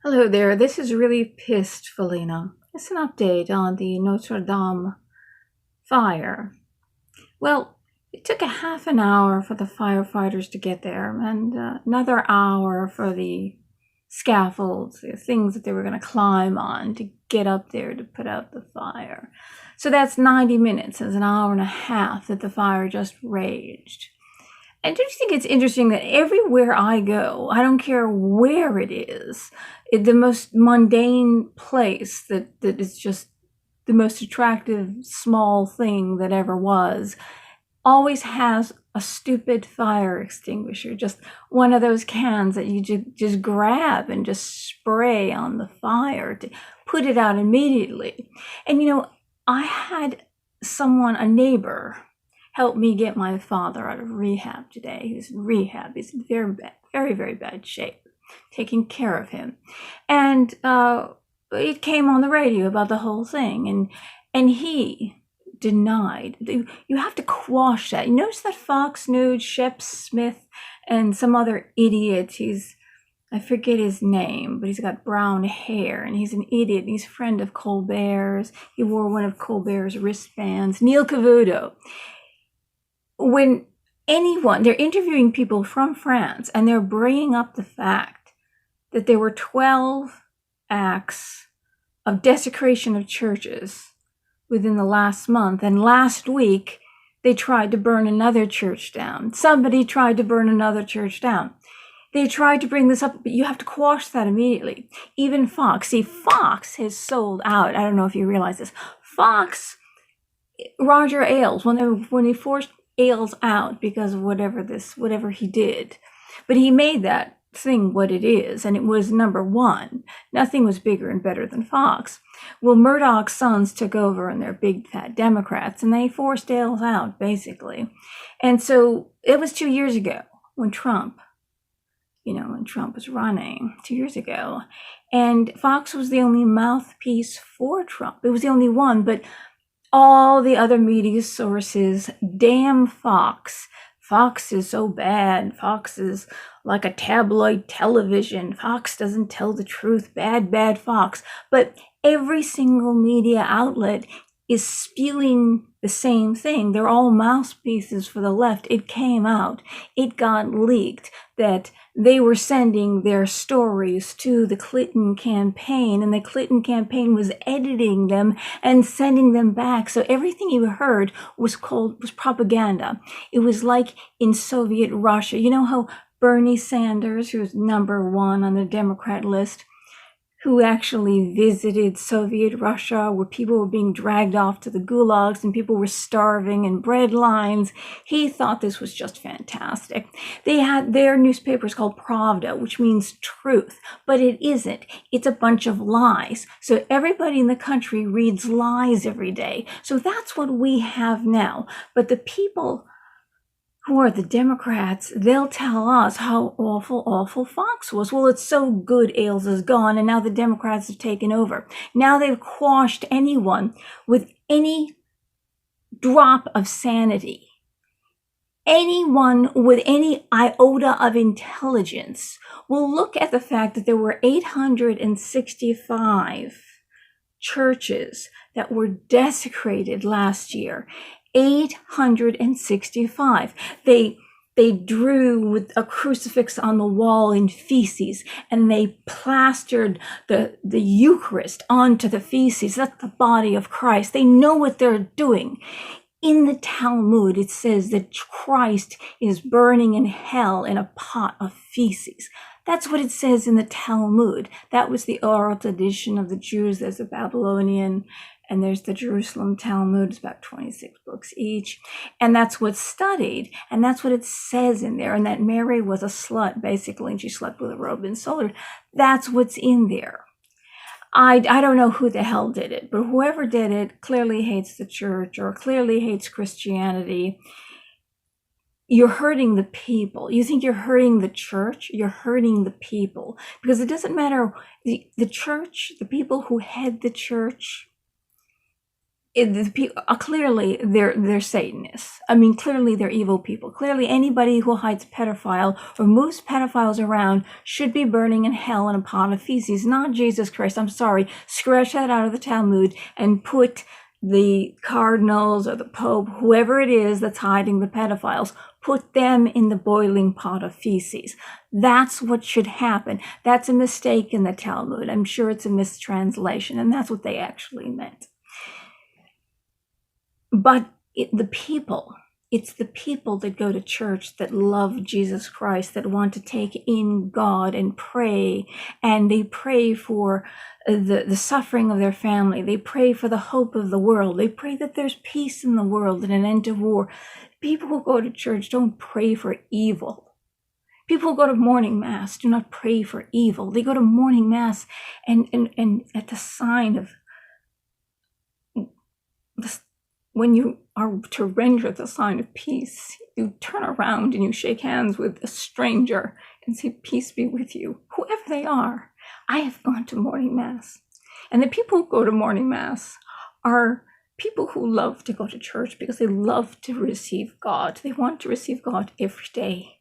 Hello there, this is really pissed Felina. It's an update on the Notre Dame fire. Well, it took a half an hour for the firefighters to get there and another hour for the scaffolds, the things that they were going to climb on to get up there to put out the fire. So that's 90 minutes. That's an hour and a half that the fire just raged. I do think it's interesting that everywhere I go, I don't care where it is, the most mundane place that is just the most attractive small thing that ever was, always has a stupid fire extinguisher, just one of those cans that you just grab and just spray on the fire to put it out immediately. And I had a neighbor, helped me get my father out of rehab today. He's in rehab. He's in very bad, very, very bad shape. Taking care of him. And it came on the radio about the whole thing. And he denied. You have to quash that. You notice that Fox News, Shep Smith, and some other idiot, I forget his name, but he's got brown hair, and he's an idiot, and he's a friend of Colbert's. He wore one of Colbert's wristbands. Neil Cavuto. When they're interviewing people from France, and they're bringing up the fact that there were 12 acts of desecration of churches within the last month, and last week they tried to burn another church down. Somebody tried to burn another church down. They tried to bring this up, but you have to quash that immediately. Even Fox. See, Fox has sold out. I don't know if you realize this. Fox, Roger Ailes, when he forced Ailes out because of whatever he did. But he made that thing what it is, and it was number one. Nothing was bigger and better than Fox. Well, Murdoch's sons took over, and they're big fat Democrats, and they forced Ailes out, basically. And so it was 2 years ago when Trump was running 2 years ago. And Fox was the only mouthpiece for Trump. It was the only one, but all the other media sources, damn Fox. Fox is so bad. Fox is like a tabloid television. Fox doesn't tell the truth. Bad, bad Fox. But every single media outlet is spewing the same thing. They're all mouthpieces for the left. It came out. It got leaked that they were sending their stories to the Clinton campaign, and the Clinton campaign was editing them and sending them back. So everything you heard was propaganda. It was like in Soviet Russia. You know how Bernie Sanders, who's number one on the Democrat list, who actually visited Soviet Russia, where people were being dragged off to the gulags and people were starving in bread lines. He thought this was just fantastic. They had their newspapers called Pravda, which means truth, but it isn't. It's a bunch of lies. So everybody in the country reads lies every day. So that's what we have now. But the people who are the Democrats, they'll tell us how awful Fox was. Well, it's so good Ailes is gone, and now the Democrats have taken over. Now they've quashed anyone with any drop of sanity. Anyone with any iota of intelligence will look at the fact that there were 865 churches that were desecrated last year. 865. They drew with a crucifix on the wall in feces, and they plastered the Eucharist onto the feces. That's the body of Christ. They know what they're doing. In the Talmud, it says that Christ is burning in hell in a pot of feces. That's what it says in the Talmud. That was the oral tradition of the Jews. There's the Babylonian, and there's the Jerusalem Talmud. It's about 26 books each. And that's what's studied. And that's what it says in there. And that Mary was a slut, basically, and she slept with a robe and sold her. That's what's in there. I don't know who the hell did it, but whoever did it clearly hates the church or clearly hates Christianity. You're hurting the people. You think you're hurting the church? You're hurting the people. Because it doesn't matter, the church, the people who head the church, clearly they're Satanists. I mean, clearly they're evil people. Clearly anybody who hides pedophile or moves pedophiles around should be burning in hell in a pot of feces, not Jesus Christ. I'm sorry. Scratch that out of the Talmud and put the cardinals or the Pope, whoever it is that's hiding the pedophiles, put them in the boiling pot of feces. That's what should happen. That's a mistake in the Talmud. I'm sure it's a mistranslation, and that's what they actually meant. But it's the people that go to church that love Jesus Christ, that want to take in God and pray, and they pray for the suffering of their family. They pray for the hope of the world. They pray that there's peace in the world and an end to war. People who go to church don't pray for evil. People who go to morning mass do not pray for evil. They go to morning mass and at the sign of this, when you are to render the sign of peace, you turn around and you shake hands with a stranger and say, peace be with you, whoever they are. I have gone to morning mass. And the people who go to morning mass are people who love to go to church because they love to receive God. They want to receive God every day.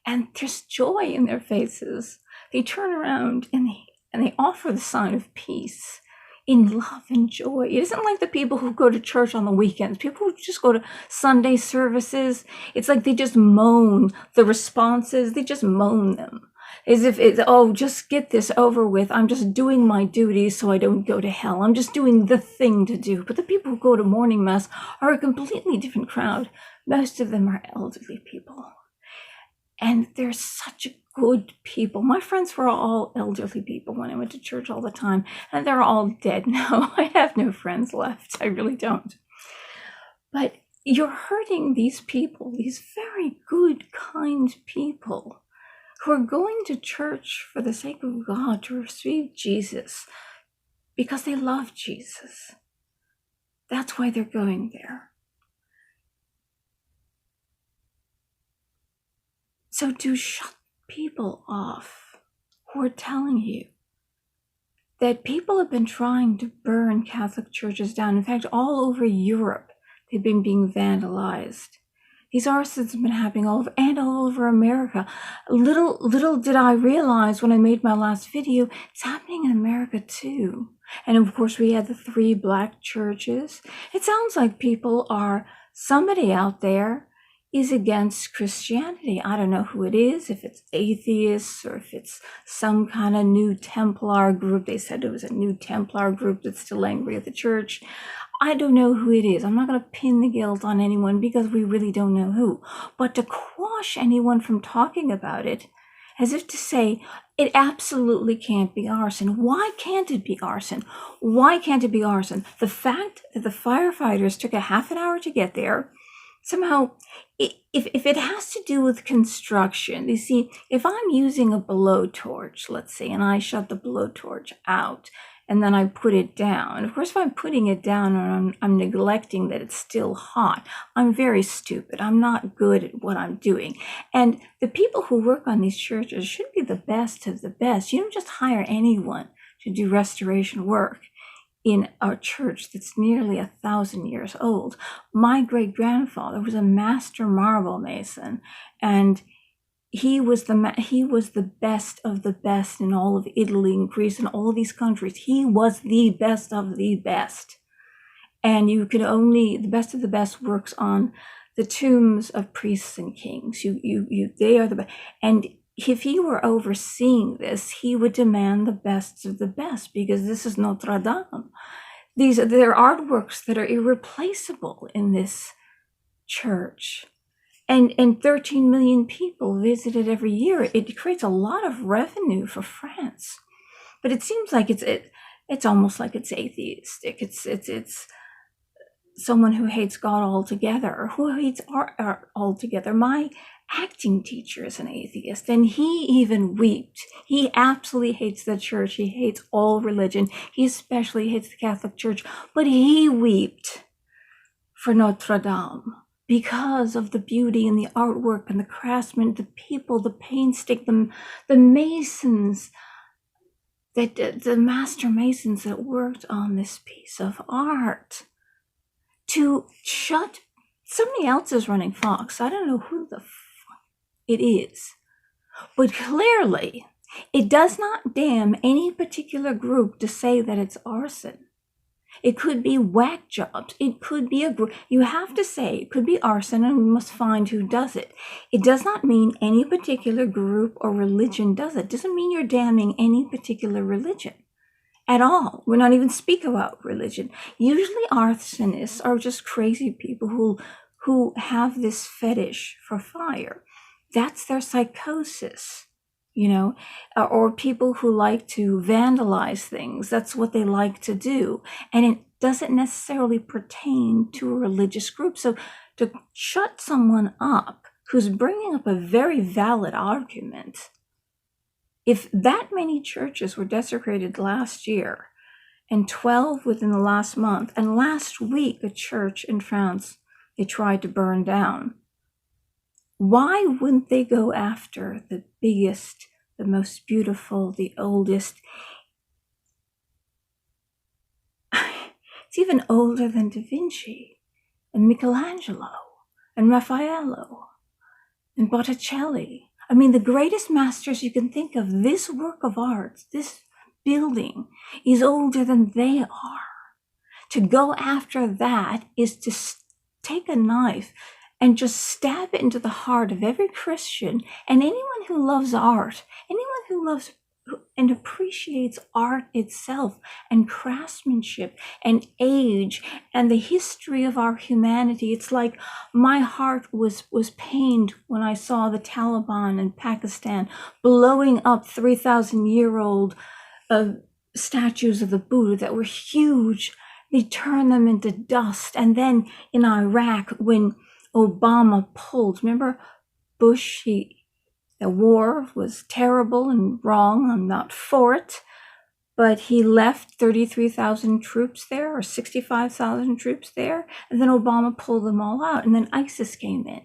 And there's joy in their faces. They turn around and they offer the sign of peace in love and joy. It isn't like the people who go to church on the weekends. People who just go to Sunday services, it's like they just moan the responses. They just moan them as if it's, oh, just get this over with. I'm just doing my duties so I don't go to hell. I'm just doing the thing to do. But the people who go to morning mass are a completely different crowd. Most of them are elderly people. And they're such good people. My friends were all elderly people when I went to church all the time, and they're all dead now. I have no friends left. I really don't. But you're hurting these people, these very good, kind people who are going to church for the sake of God to receive Jesus because they love Jesus. That's why they're going there. So to shut people off who are telling you that people have been trying to burn Catholic churches down. In fact, all over Europe, they've been being vandalized. These arsons have been happening all over America. Little did I realize when I made my last video, it's happening in America too. And of course, we had the 3 black churches. It sounds like somebody out there is against Christianity. I don't know who it is, if it's atheists or if it's some kind of new Templar group. They said it was a new Templar group that's still angry at the church. I don't know who it is. I'm not going to pin the guilt on anyone because we really don't know who. But to quash anyone from talking about it, as if to say, it absolutely can't be arson. Why can't it be arson? Why can't it be arson? The fact that the firefighters took a half an hour to get there, somehow, if it has to do with construction, you see, if I'm using a blowtorch, let's say, and I shut the blowtorch out, and then I put it down. Of course, if I'm putting it down and I'm neglecting that it's still hot, I'm very stupid. I'm not good at what I'm doing. And the people who work on these churches should be the best of the best. You don't just hire anyone to do restoration work in a church that's nearly 1,000 years old. My great-grandfather was a master marble mason, and he was the best of the best in all of Italy and Greece and all of these countries. He was the best of the best. And the best of the best works on the tombs of priests and kings. They are the best. And if he were overseeing this, he would demand the best of the best, because this is Notre Dame. There are artworks that are irreplaceable in this church. And 13 million people visit it every year. It creates a lot of revenue for France. But it seems like it's almost like it's atheistic. It's someone who hates God altogether, or who hates art altogether. My acting teacher is an atheist, and he even wept. He absolutely hates the church. He hates all religion. He especially hates the Catholic Church. But he wept for Notre Dame because of the beauty and the artwork and the craftsmen, the people, the painstaking, the masons, the master masons that worked on this piece of art. to shut somebody else is running Fox. I don't know who the fuck it is, but clearly it does not damn any particular group to say that it's arson. It could be whack jobs. It could be a group. You have to say it could be arson, and we must find who does it. It does not mean any particular group or religion does it. It doesn't mean you're damning any particular religion at all. We're not even speaking about religion. Usually arsonists are just crazy people who have this fetish for fire. That's their psychosis, or people who like to vandalize things. That's what they like to do. And it doesn't necessarily pertain to a religious group. So to shut someone up who's bringing up a very valid argument, if that many churches were desecrated last year and 12 within the last month, and last week a church in France they tried to burn down, why wouldn't they go after the biggest, the most beautiful, the oldest? It's even older than Da Vinci and Michelangelo and Raffaello and Botticelli. I mean, the greatest masters you can think of, this work of art, this building is older than they are. To go after that is to take a knife and just stab it into the heart of every Christian and anyone who loves art, anyone who loves and appreciates art itself and craftsmanship and age and the history of our humanity. It's like my heart was pained when I saw the Taliban in Pakistan blowing up 3,000-year-old statues of the Buddha that were huge. They turned them into dust. And then in Iraq, when Obama pulled, remember Bush, the war was terrible and wrong. I'm not for it. But he left 33,000 troops there or 65,000 troops there. And then Obama pulled them all out. And then ISIS came in.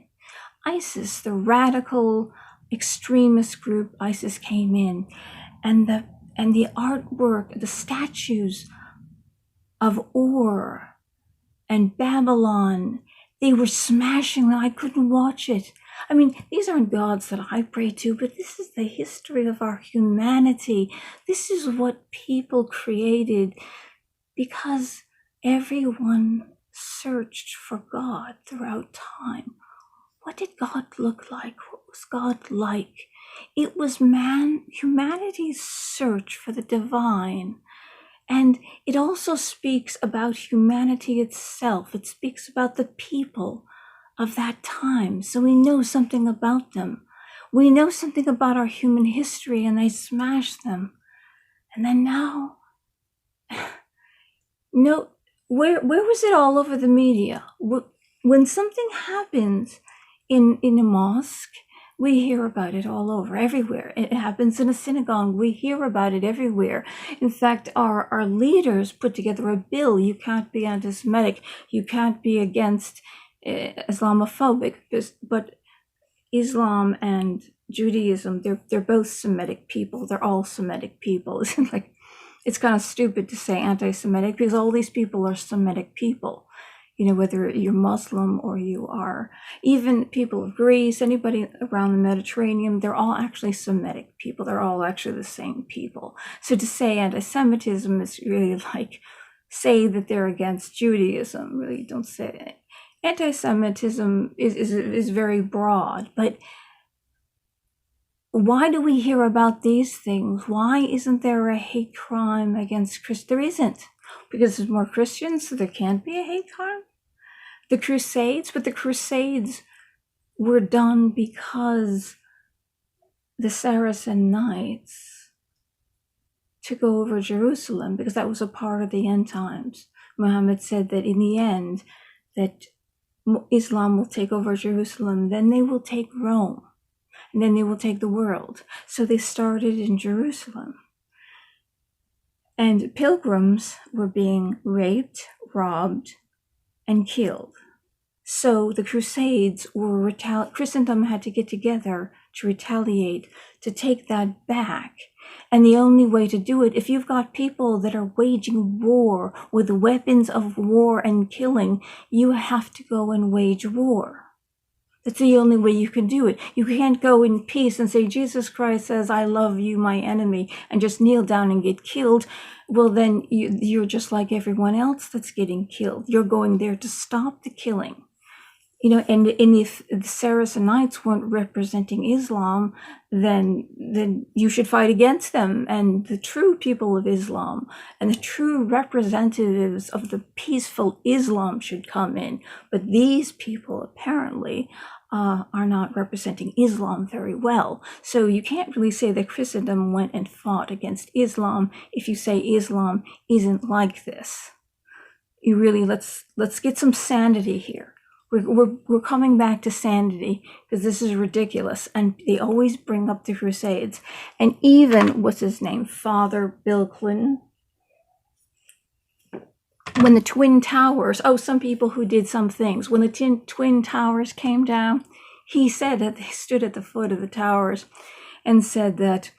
ISIS, the radical extremist group, ISIS came in. And the artwork, the statues of Ur and Babylon, they were smashing them. I couldn't watch it. I mean, these aren't gods that I pray to, but this is the history of our humanity. This is what people created because everyone searched for God throughout time. What did God look like? What was God like? It was humanity's search for the divine. And it also speaks about humanity itself. It speaks about the people of that time. So we know something about them. We know something about our human history, and they smashed them. And then now, no, where was it all over the media? When something happens in a mosque, we hear about it all over, everywhere. It happens in a synagogue. We hear about it everywhere. In fact, our leaders put together a bill. You can't be anti-Semitic. You can't be against Islamophobic. But Islam and Judaism, they're both Semitic people. They're all Semitic people. It's kind of stupid to say anti-Semitic because all these people are Semitic people. Whether you're Muslim or you are even people of Greece, anybody around the Mediterranean, they're all actually Semitic people. They're all actually the same people. So to say anti-Semitism is really like say that they're against Judaism. Really don't say it. Anti-Semitism is very broad, but why do we hear about these things? Why isn't there a hate crime against Christians? There isn't. Because there's more Christians, so there can't be a hate crime. The Crusades, but the Crusades were done because the Saracen Knights took over Jerusalem, because that was a part of the end times. Muhammad said that in the end, that Islam will take over Jerusalem, then they will take Rome, and then they will take the world. So they started in Jerusalem. And pilgrims were being raped, robbed, and killed. So the Crusades were Christendom had to get together to retaliate, to take that back. And the only way to do it, if you've got people that are waging war with weapons of war and killing, you have to go and wage war. That's the only way you can do it. You can't go in peace and say, Jesus Christ says, I love you, my enemy, and just kneel down and get killed. Well, then you're just like everyone else that's getting killed. You're going there to stop the killing. And if the Saracenites weren't representing Islam, then you should fight against them. And the true people of Islam and the true representatives of the peaceful Islam should come in. But these people apparently are not representing Islam very well. So you can't really say that Christendom went and fought against Islam if you say Islam isn't like this. You really, let's get some sanity here. We're coming back to sanity because this is ridiculous. And they always bring up the Crusades. And even, what's his name? Father Bill Clinton. When the Twin Towers, some people who did some things, when the Twin Towers came down, he said that they stood at the foot of the towers and said that,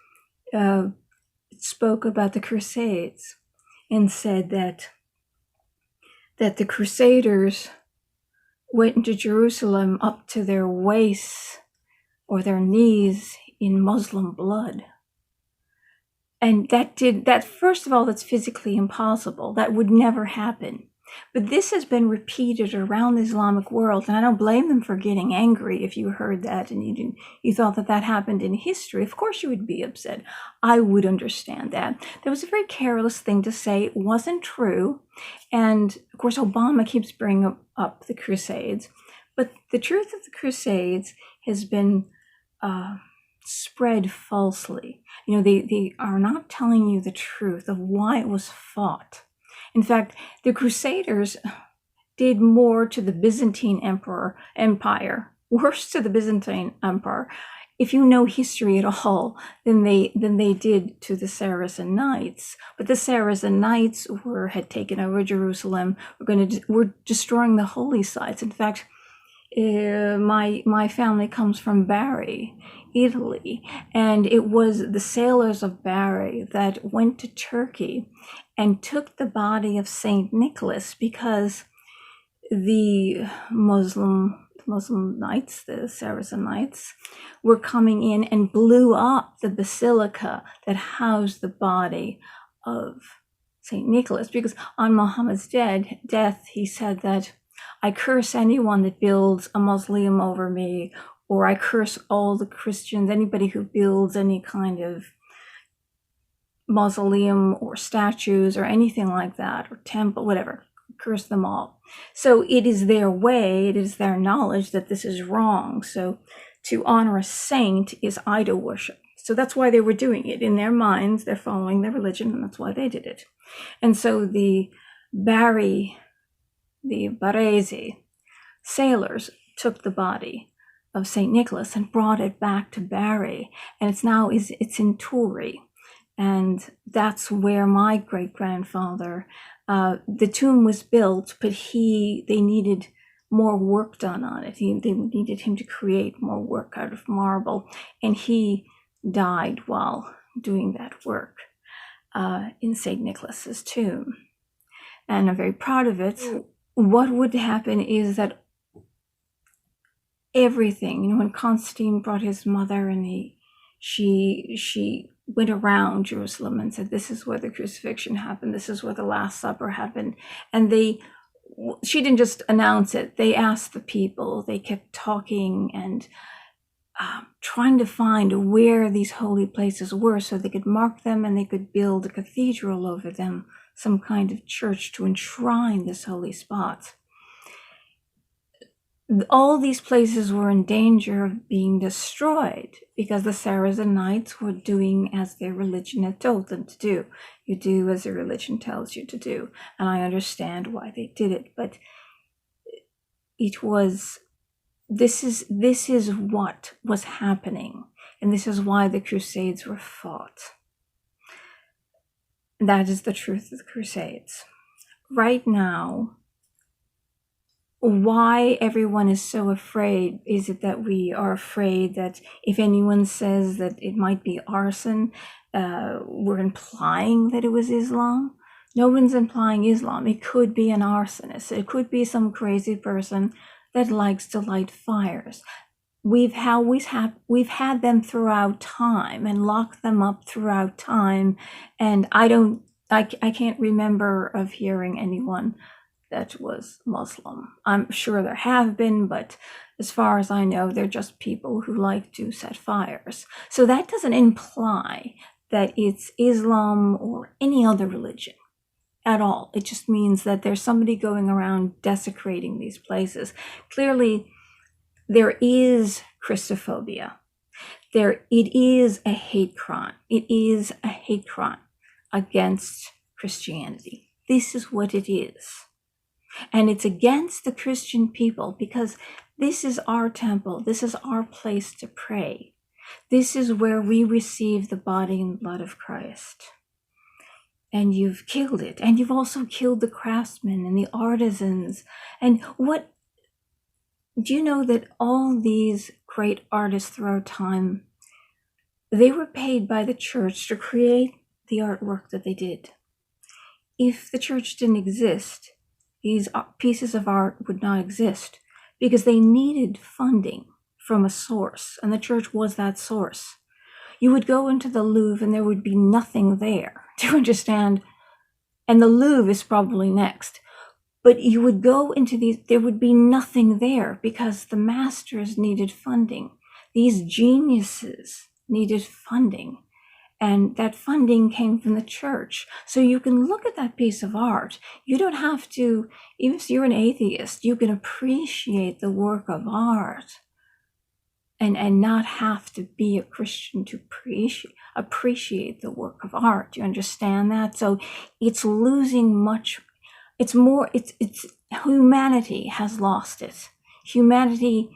spoke about the Crusades and said that the Crusaders went into Jerusalem up to their waists or their knees in Muslim blood. And that, first of all, that's physically impossible. That would never happen. But this has been repeated around the Islamic world, and I don't blame them for getting angry if you heard that and you thought that happened in history. Of course you would be upset. I would understand that. That was a very careless thing to say. It wasn't true. And of course, Obama keeps bringing up the Crusades. But the truth of the Crusades has been spread falsely. They are not telling you the truth of why it was fought. In fact, the Crusaders did more to the Byzantine Empire, worse to the Byzantine Empire, if you know history at all, than they did to the Saracen Knights. But the Saracen Knights had taken over Jerusalem. Were destroying the holy sites. In fact, my family comes from Bari, Italy, and it was the sailors of Bari that went to Turkey and took the body of Saint Nicholas because the Muslim knights, the Saracen Knights, were coming in and blew up the basilica that housed the body of Saint Nicholas, because on Muhammad's death, he said that, I curse anyone that builds a mausoleum over me, or I curse all the Christians, anybody who builds any kind of mausoleum or statues or anything like that, or temple, whatever, curse them all. So it is their way, it is their knowledge that this is wrong. So to honor a saint is idol worship. So that's why they were doing it. In their minds, they're following their religion, and that's why they did it. And so the Baresi sailors took the body of St. Nicholas and brought it back to Bari, and it's in Turi, and that's where my great-grandfather, the tomb was built, but they needed more work done on it. They needed him to create more work out of marble, and he died while doing that work in St. Nicholas's tomb, and I'm very proud of it. What would happen is that everything, when Constantine brought his mother and she went around Jerusalem and said, this is where the crucifixion happened, this is where the Last Supper happened, and she didn't just announce it, they asked the people, they kept talking and trying to find where these holy places were so they could mark them and they could build a cathedral over them, some kind of church to enshrine this holy spot. All these places were in danger of being destroyed because the Saracen Knights were doing as their religion had told them to do. You do as your religion tells you to do. And I understand why they did it, but this is what was happening. And this is why the Crusades were fought. That is the truth of the Crusades. Right now, why everyone is so afraid, is it that we are afraid that if anyone says that it might be arson, we're implying that it was Islam. No one's implying Islam. It could be an arsonist. It could be some crazy person that likes to light fires. We've had them throughout time and locked them up throughout time, and I can't remember of hearing anyone that was Muslim. I'm sure there have been, but as far as I know, they're just people who like to set fires. So that doesn't imply that it's Islam or any other religion at all. It just means that there's somebody going around desecrating these places. Clearly, there is Christophobia. It is a hate crime. It is a hate crime against Christianity. This is what it is. And it's against the Christian people because this is our temple. This is our place to pray. This is where we receive the body and blood of Christ. And you've killed it. And you've also killed the craftsmen and the artisans. And what do you know that all these great artists throughout time, they were paid by the church to create the artwork that they did. If the church didn't exist, these pieces of art would not exist because they needed funding from a source, and the church was that source. You would go into the Louvre and there would be nothing there, do you understand? And the Louvre is probably next. But you would go into these, there would be nothing there because the masters needed funding. These geniuses needed funding. And that funding came from the church. So you can look at that piece of art. You don't have to, even if you're an atheist, you can appreciate the work of art and not have to be a Christian to appreciate the work of art. Do you understand that? So it's losing much. It's humanity has lost it. Humanity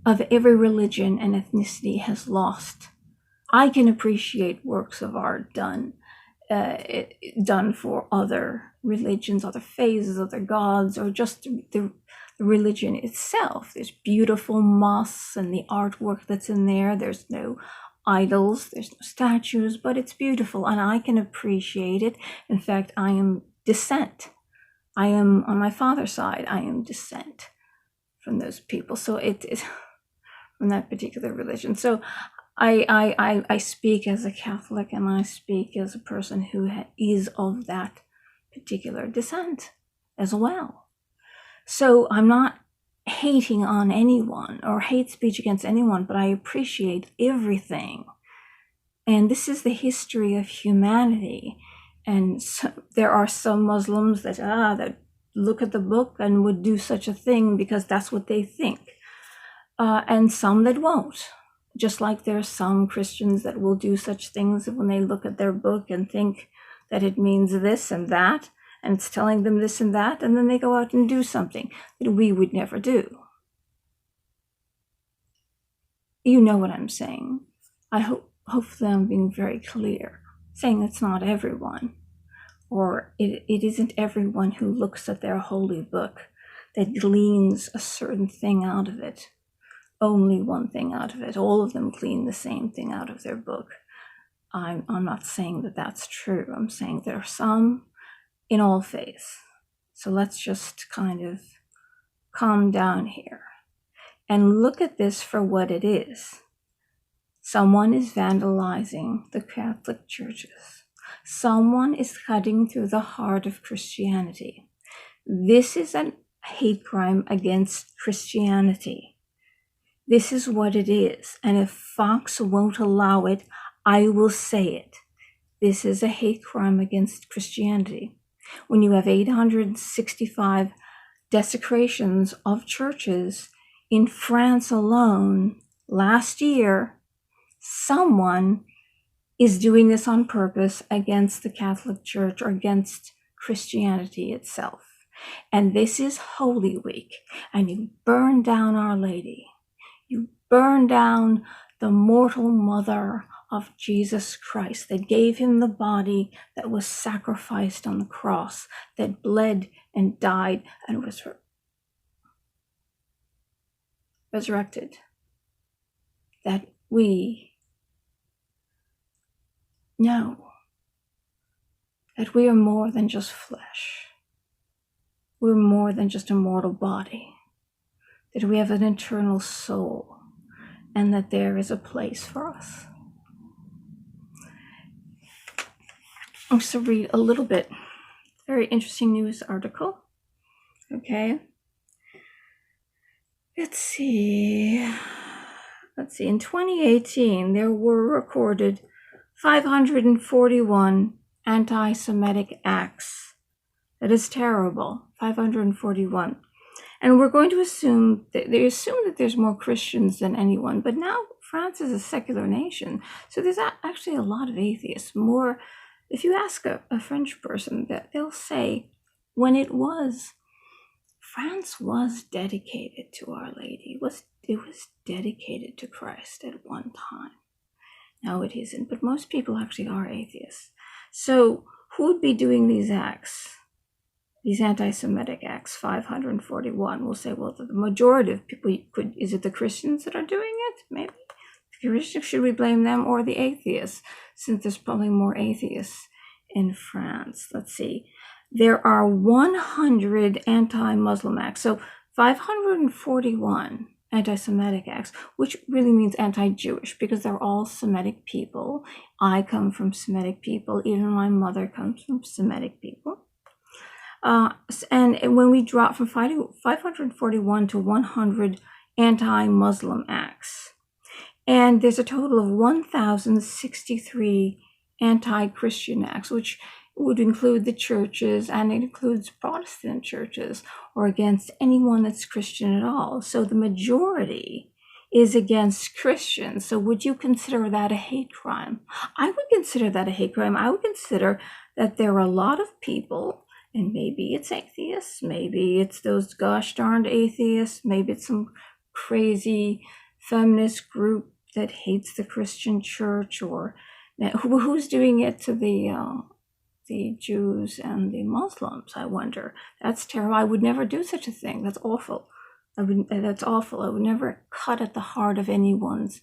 of every religion and ethnicity has lost. I can appreciate works of art done for other religions, other phases, other gods, or just the religion itself. There's beautiful mosques and the artwork that's in there. There's no idols, there's no statues, but it's beautiful and I can appreciate it. In fact, I am descent. I am, on my father's side, I am descent from those people. So it is from that particular religion. So I speak as a Catholic and I speak as a person who is of that particular descent as well. So I'm not hating on anyone or hate speech against anyone, but I appreciate everything. And this is the history of humanity. And so, there are some Muslims that look at the book and would do such a thing because that's what they think. And some that won't. Just like there are some Christians that will do such things when they look at their book and think that it means this and that, and it's telling them this and that, and then they go out and do something that we would never do. You know what I'm saying. Hopefully I'm being very clear, saying it's not everyone, or it isn't everyone who looks at their holy book that gleans a certain thing out of it. Only one thing out of it. All of them glean the same thing out of their book. I'm not saying that that's true. I'm saying there are some in all faiths. So let's just kind of calm down here and look at this for what it is. Someone is vandalizing the Catholic churches. Someone is cutting through the heart of Christianity. This is a hate crime against Christianity. This is what it is. And if Fox won't allow it, I will say it. This is a hate crime against Christianity. When you have 865 desecrations of churches in France alone last year, someone is doing this on purpose against the Catholic Church or against Christianity itself. And this is Holy Week, and you burn down Our Lady. You burn down the mortal mother of Jesus Christ that gave him the body that was sacrificed on the cross, that bled and died and was resurrected, that we know that we are more than just flesh. We're more than just a mortal body. That we have an eternal soul, and that there is a place for us. I'm just going to read a little bit. Very interesting news article. Okay. Let's see. In 2018, there were recorded 541 anti-Semitic acts. That is terrible. 541. And we're going to assume that they assume that there's more Christians than anyone, but now France is a secular nation, so there's actually a lot of atheists. More, if you ask a French person, that they'll say, France was dedicated to Our Lady. It was dedicated to Christ at one time. Now it isn't, but most people actually are atheists. So who would be doing these acts? These anti-Semitic acts, 541. We'll say, well, the majority of people is it the Christians that are doing it? Maybe. Should we blame them or the atheists? Since there's probably more atheists in France. Let's see. There are 100 anti-Muslim acts. So 541 anti-Semitic acts, which really means anti-Jewish, because they're all Semitic people. I come from Semitic people. Even my mother comes from Semitic people. And when we drop from 541 to 100 anti-Muslim acts, and there's a total of 1,063 anti-Christian acts, which would include the churches, and it includes Protestant churches, or against anyone that's Christian at all. So the majority is against Christians. So would you consider that a hate crime? I would consider that a hate crime. I would consider that there are a lot of people, and maybe it's atheists, maybe it's those gosh darned atheists, maybe it's some crazy feminist group that hates the Christian church, or who's doing it to the Jews and the Muslims, I wonder. That's terrible. I would never do such a thing. That's awful. That's awful. I would never cut at the heart of anyone's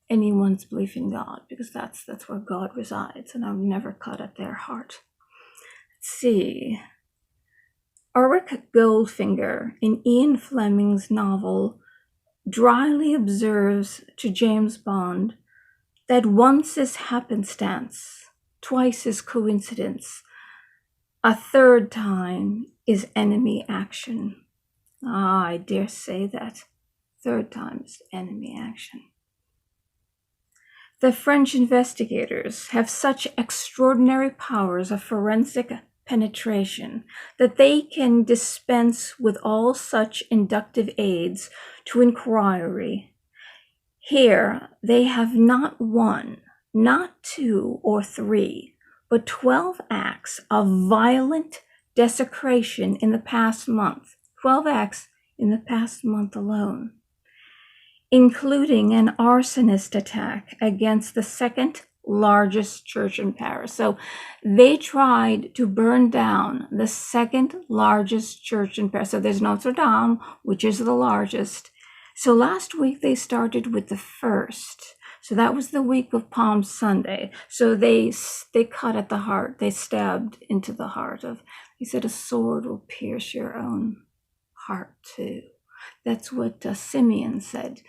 belief in God, because that's where God resides, and I would never cut at their heart. Let's see. Ulrich Goldfinger, in Ian Fleming's novel, dryly observes to James Bond that once is happenstance, twice is coincidence, a third time is enemy action. I dare say that. Third time is enemy action. The French investigators have such extraordinary powers of forensic penetration that they can dispense with all such inductive aids to inquiry. Here they have not one, not two or three, but 12 acts of violent desecration in the past month. 12 acts in the past month alone, including an arsonist attack against the second largest church in Paris. So they tried to burn down the second largest church in Paris. So there's Notre Dame, which is the largest. So last week they started with the first. So that was the week of Palm Sunday. So they cut at the heart. They stabbed into the heart of, he said, a sword will pierce your own heart too. That's what Simeon said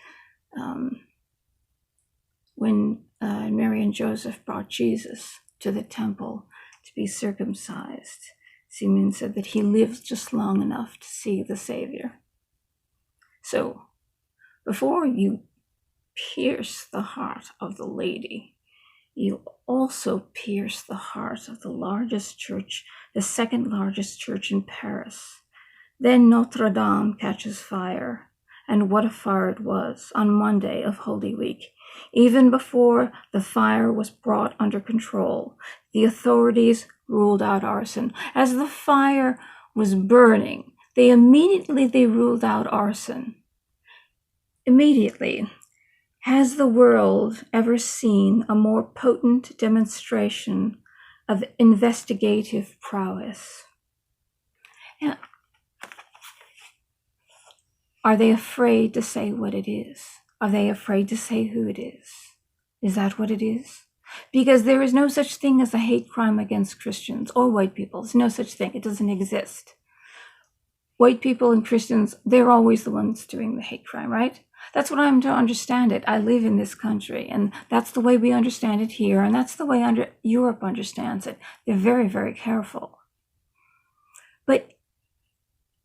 when Mary and Joseph brought Jesus to the temple to be circumcised. Simeon said that he lived just long enough to see the Savior. So before you pierce the heart of the lady, you also pierce the heart of the largest church, the second largest church in Paris. Then Notre Dame catches fire, and what a fire it was on Monday of Holy Week. Even before the fire was brought under control, the authorities ruled out arson. As the fire was burning, they immediately ruled out arson. Immediately. Has the world ever seen a more potent demonstration of investigative prowess? Yeah. Are they afraid to say what it is? Are they afraid to say who it is? Is that what it is? because there is no such thing as a hate crime against Christians or white people. There's no such thing. It doesn't exist. White people and Christians, they're always the ones doing the hate crime, right? That's what I'm to understand it. I live in this country, and that's the way we understand it here, and that's the way Europe understands it. They're very, very careful. But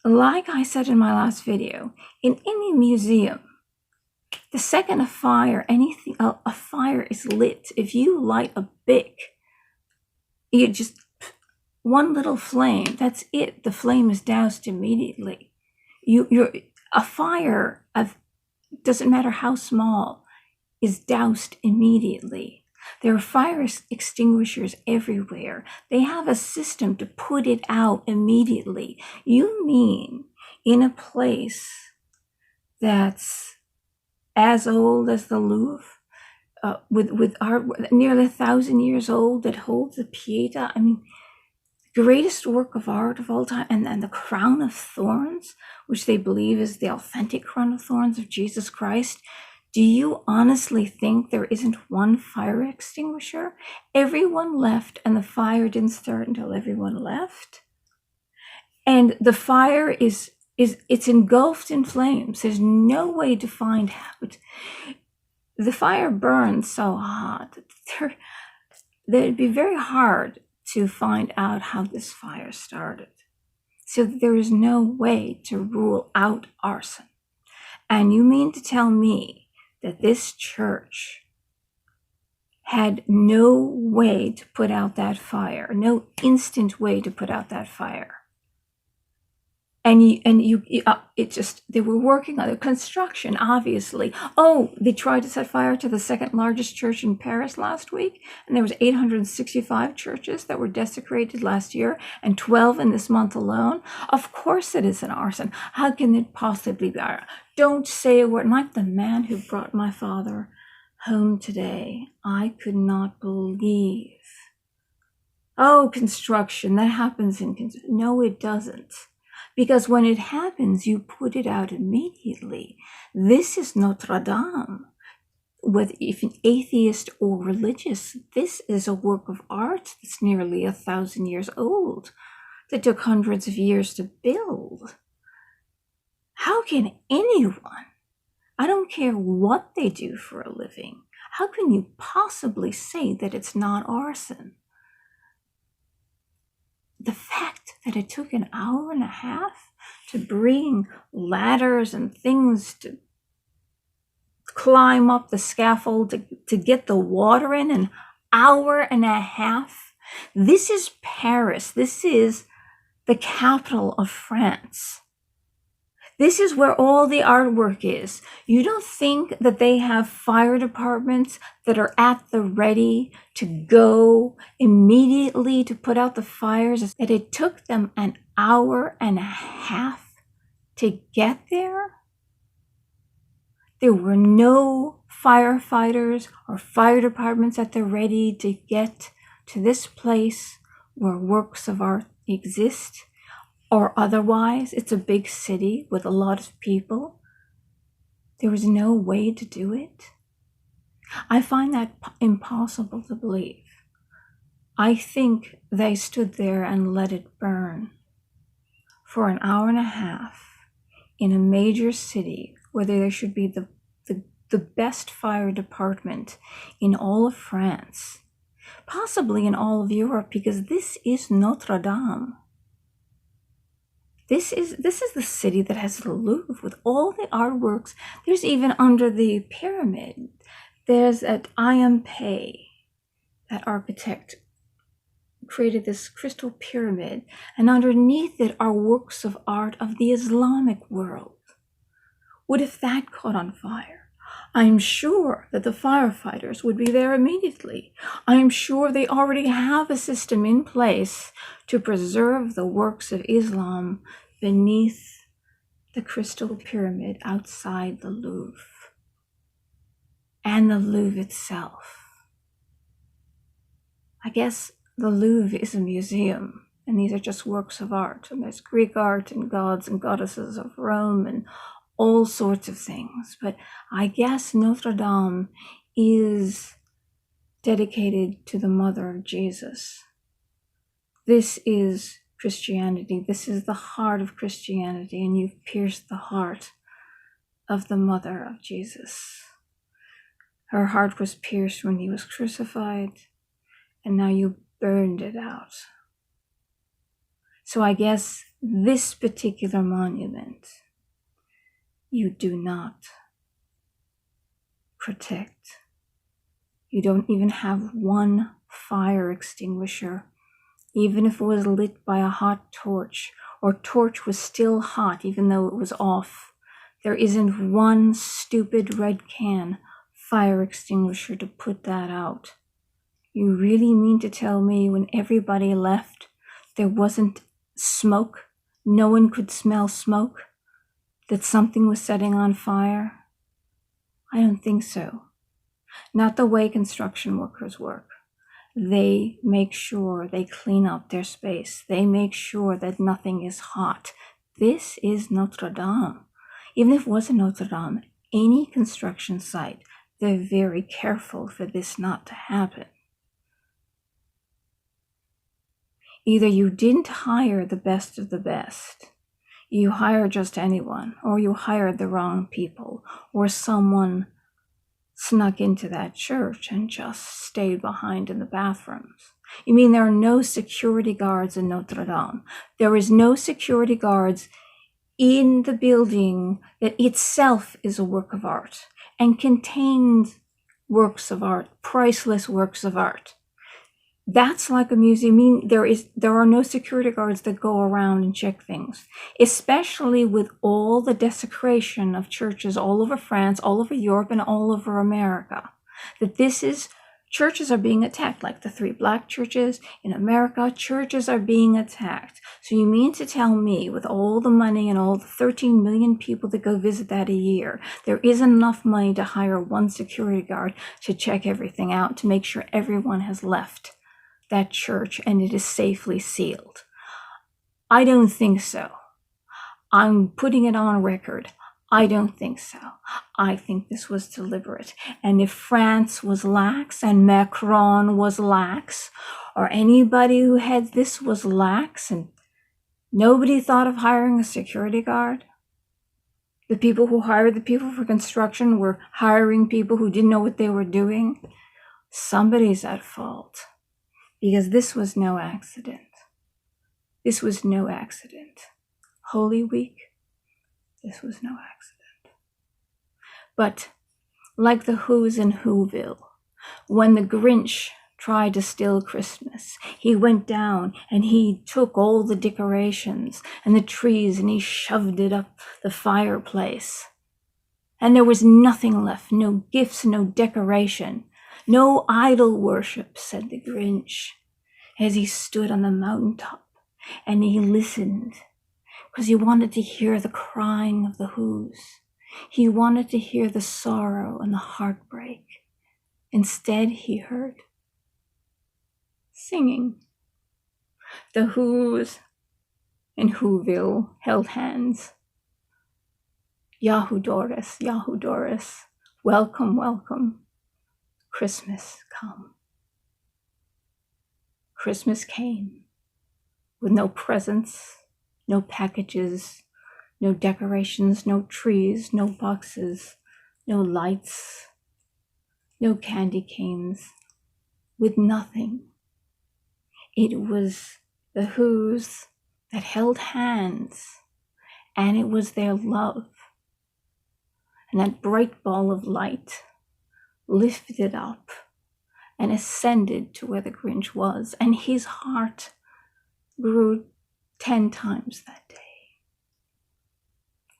like I said in my last video, in any museum, the second a fire is lit, if you light a bic, you just, one little flame, that's it. The flame is doused immediately. A fire, doesn't matter how small, is doused immediately. There are fire extinguishers everywhere. They have a system to put it out immediately. You mean in a place that's as old as the Louvre, with art nearly 1,000 years old, that holds the Pieta? I mean, greatest work of art of all time, and the crown of thorns, which they believe is the authentic crown of thorns of Jesus Christ. Do you honestly think there isn't one fire extinguisher? Everyone left, and the fire didn't start until everyone left. And the fire it's engulfed in flames. There's no way to find out. The fire burns so hot that it'd be very hard to find out how this fire started. So there is no way to rule out arson. And you mean to tell me that this church had no way to put out that fire, no instant way to put out that fire? They were working on the construction, obviously. Oh, they tried to set fire to the second largest church in Paris last week, and there was 865 churches that were desecrated last year, and 12 in this month alone. Of course it is an arson. How can it possibly be? Don't say a word. Like the man who brought my father home today, I could not believe. Oh, construction, that happens in construction. No, it doesn't. Because when it happens, you put it out immediately. This is Notre Dame. Whether if an atheist or religious, this is a work of art that's nearly 1,000 years old, that took hundreds of years to build. How can anyone, I don't care what they do for a living, how can you possibly say that it's not arson? The fact that it took an hour and a half to bring ladders and things to climb up the scaffold to get the water in, an hour and a half. This is Paris. This is the capital of France. This is where all the artwork is. You don't think that they have fire departments that are at the ready to go immediately to put out the fires, that it took them an hour and a half to get there? There were no firefighters or fire departments at the ready to get to this place where works of art exist. Or otherwise, it's a big city with a lot of people. There was no way to do it. I find that impossible to believe. I think they stood there and let it burn for an hour and a half in a major city where there should be the best fire department in all of France, possibly in all of Europe, because this is Notre Dame. This is the city that has the Louvre with all the artworks. There's even under the pyramid, there's at Pei, that architect created this crystal pyramid, and underneath it are works of art of the Islamic world. What if that caught on fire? I'm sure that the firefighters would be there immediately. I'm sure they already have a system in place to preserve the works of Islam beneath the crystal pyramid outside the Louvre and the Louvre itself. I guess the Louvre is a museum, and these are just works of art, and there's Greek art and gods and goddesses of Rome and all sorts of things. But I guess Notre Dame is dedicated to the mother of Jesus. This is Christianity. This is the heart of Christianity, and you've pierced the heart of the mother of Jesus. Her heart was pierced when he was crucified, and now you burned it out. So I guess this particular monument you do not protect. You don't even have one fire extinguisher, even if it was lit by a hot torch, or torch was still hot even though it was off. There isn't one stupid red can fire extinguisher to put that out. You really mean to tell me when everybody left there wasn't smoke? No one could smell smoke? That something was setting on fire? I don't think so. Not the way construction workers work. They make sure they clean up their space. They make sure that nothing is hot. This is Notre Dame. Even if it wasn't Notre Dame, any construction site, they're very careful for this not to happen. Either you didn't hire the best of the best, you hire just anyone, or you hired the wrong people, or someone snuck into that church and just stayed behind in the bathrooms. You mean there are no security guards in Notre Dame? There is no security guards in the building that itself is a work of art and contains works of art, priceless works of art. That's like a museum. I mean, there are no security guards that go around and check things, especially with all the desecration of churches all over France, all over Europe, and all over America. Churches are being attacked, like the 3 black churches in America. Churches are being attacked. So you mean to tell me, with all the money and all the 13 million people that go visit that a year, there isn't enough money to hire one security guard to check everything out, to make sure everyone has left that church and it is safely sealed? I don't think so. I'm putting it on record. I don't think so. I think this was deliberate. And if France was lax and Macron was lax, or anybody who had this was lax, and nobody thought of hiring a security guard, the people who hired the people for construction were hiring people who didn't know what they were doing, somebody's at fault. Because this was no accident. This was no accident. Holy Week, this was no accident. But like the Who's in Whoville, when the Grinch tried to steal Christmas, he went down and he took all the decorations and the trees and he shoved it up the fireplace. And there was nothing left, no gifts, no decoration, no idol worship, said the Grinch, as he stood on the mountaintop and he listened, because he wanted to hear the crying of the Who's. He wanted to hear the sorrow and the heartbreak. Instead, he heard singing. The Who's in Whoville held hands. Yahoo Doris, Yahoo Doris, welcome, welcome. Christmas come. Christmas came with no presents, no packages, no decorations, no trees, no boxes, no lights, no candy canes, with nothing. It was the Who's that held hands, and it was their love. And that bright ball of light lifted up and ascended to where the Grinch was, and his heart grew 10 times that day.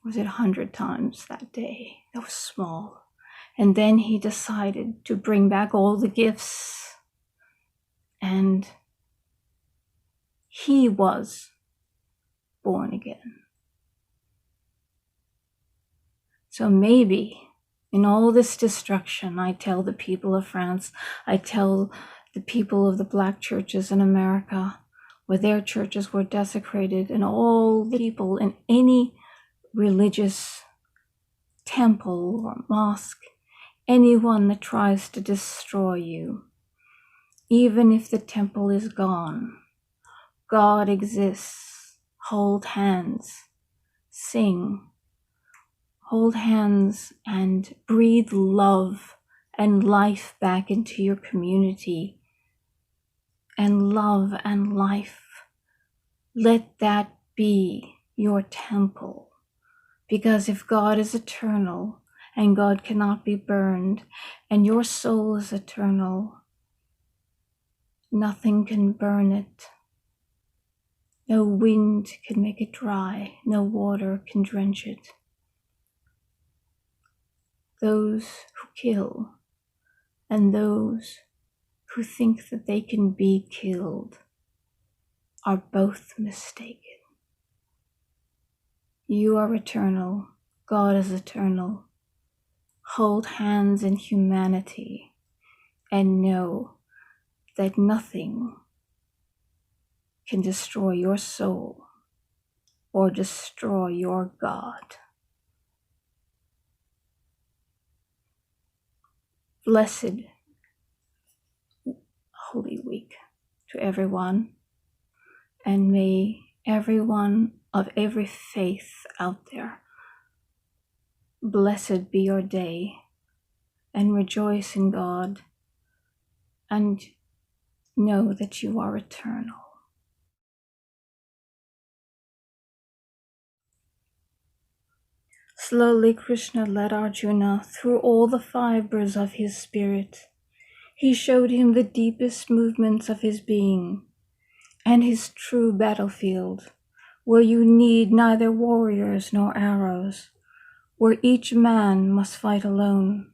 Was it 100 times that day? That was small. And then he decided to bring back all the gifts, and he was born again. So maybe in all this destruction, I tell the people of France, I tell the people of the black churches in America, where their churches were desecrated, and all the people in any religious temple or mosque, anyone that tries to destroy you, Even if the temple is gone, God exists. Hold hands, sing, hold hands and breathe love and life back into your community. And love and life, let that be your temple. Because if God is eternal and God cannot be burned and your soul is eternal, nothing can burn it. No wind can make it dry. No water can drench it. Those who kill and those who think that they can be killed are both mistaken. You are eternal. God is eternal. Hold hands in humanity and know that nothing can destroy your soul or destroy your God. Blessed Holy Week to everyone, and may everyone of every faith out there, blessed be your day, and rejoice in God, and know that you are eternal. Slowly Krishna led Arjuna through all the fibers of his spirit. He showed him the deepest movements of his being and his true battlefield, where you need neither warriors nor arrows, where each man must fight alone.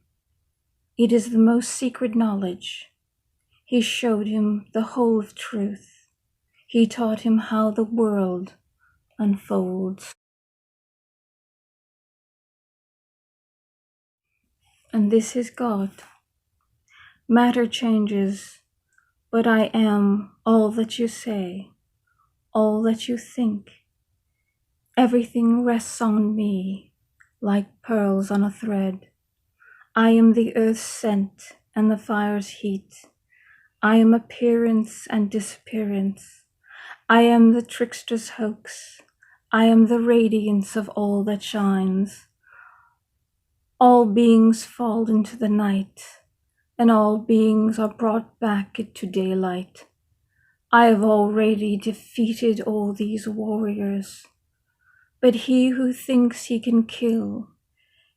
It is the most secret knowledge. He showed him the whole of truth. He taught him how the world unfolds. And this is God. Matter changes, but I am all that you say, all that you think. Everything rests on me like pearls on a thread. I am the earth's scent and the fire's heat. I am appearance and disappearance. I am the trickster's hoax. I am the radiance of all that shines. All beings fall into the night, and all beings are brought back to daylight. I have already defeated all these warriors. But he who thinks he can kill,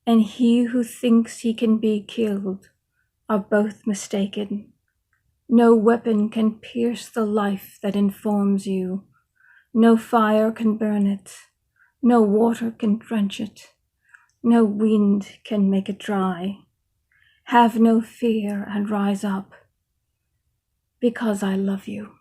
and he who thinks he can be killed, are both mistaken. No weapon can pierce the life that informs you. No fire can burn it. No water can drench it. No wind can make it dry. Have no fear and rise up, because I love you.